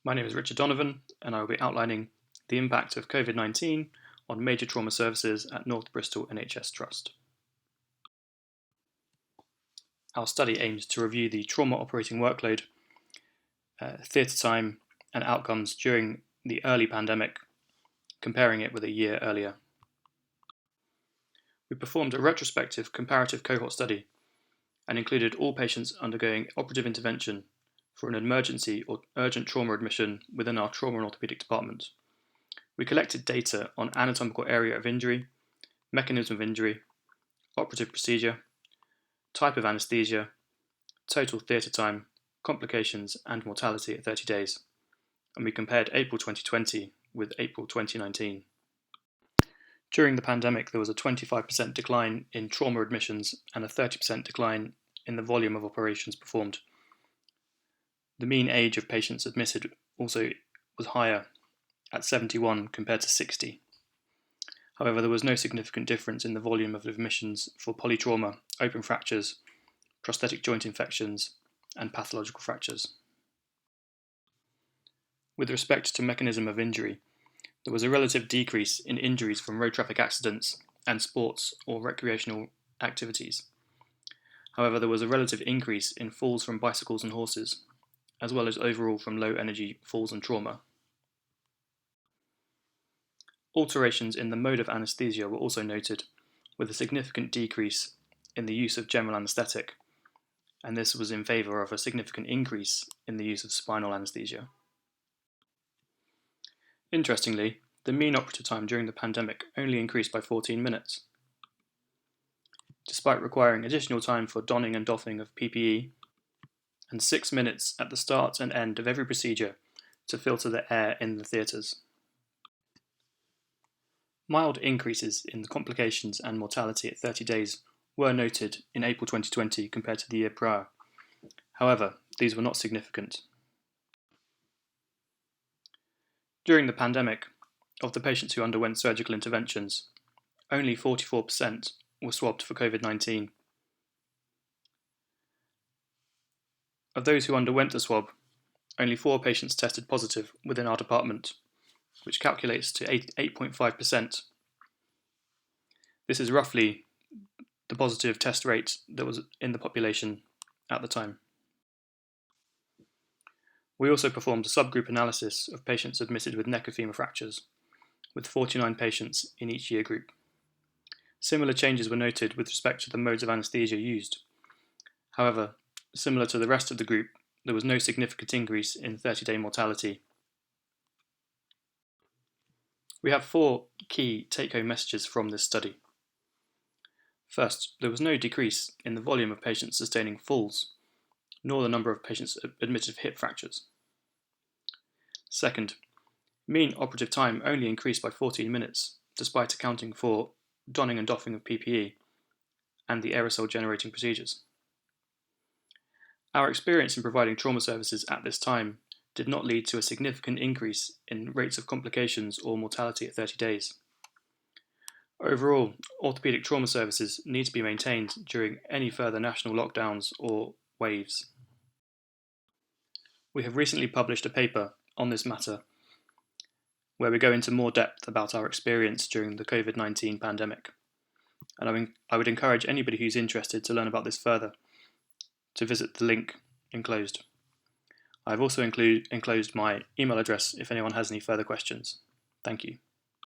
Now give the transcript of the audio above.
My name is Richard Donovan, and I will be outlining the impact of COVID-19 on major trauma services at North Bristol NHS Trust. Our study aims to review the trauma operating workload, theatre time, and outcomes during the early pandemic, comparing it with a year earlier. We performed a retrospective comparative cohort study and included all patients undergoing operative intervention for an emergency or urgent trauma admission within our trauma and orthopaedic department. We collected data on anatomical area of injury, mechanism of injury, operative procedure, type of anaesthesia, total theatre time, complications, and mortality at 30 days, and we compared April 2020 with April 2019. During the pandemic, there was a 25% decline in trauma admissions and a 30% decline in the volume of operations performed. The mean age of patients admitted also was higher at 71 compared to 60. However, there was no significant difference in the volume of admissions for polytrauma, open fractures, prosthetic joint infections, and pathological fractures. With respect to mechanism of injury, there was a relative decrease in injuries from road traffic accidents and sports or recreational activities. However, there was a relative increase in falls from bicycles and horses, as well as overall from low energy falls and trauma. Alterations in the mode of anaesthesia were also noted, with a significant decrease in the use of general anaesthetic, and this was in favour of a significant increase in the use of spinal anaesthesia. Interestingly, the mean operative time during the pandemic only increased by 14 minutes. Despite requiring additional time for donning and doffing of PPE, and 6 minutes at the start and end of every procedure to filter the air in the theatres. Mild increases in the complications and mortality at 30 days were noted in April 2020 compared to the year prior. However, these were not significant. During the pandemic, of the patients who underwent surgical interventions, only 44% were swabbed for COVID-19. Of those who underwent the swab, only 4 patients tested positive within our department, which calculates to 8.5%. This is roughly the positive test rate that was in the population at the time. We also performed a subgroup analysis of patients admitted with neck and femur fractures, with 49 patients in each year group. Similar changes were noted with respect to the modes of anaesthesia used. However, similar to the rest of the group, there was no significant increase in 30-day mortality. We have 4 key take-home messages from this study. First, there was no decrease in the volume of patients sustaining falls, nor the number of patients admitted of hip fractures. Second, mean operative time only increased by 14 minutes, despite accounting for donning and doffing of PPE and the aerosol generating procedures. Our experience in providing trauma services at this time did not lead to a significant increase in rates of complications or mortality at 30 days. Overall, orthopaedic trauma services need to be maintained during any further national lockdowns or waves. We have recently published a paper on this matter, where we go into more depth about our experience during the COVID-19 pandemic. And I would encourage anybody who's interested to learn about this further to visit the link enclosed. I've also enclosed my email address if anyone has any further questions. Thank you.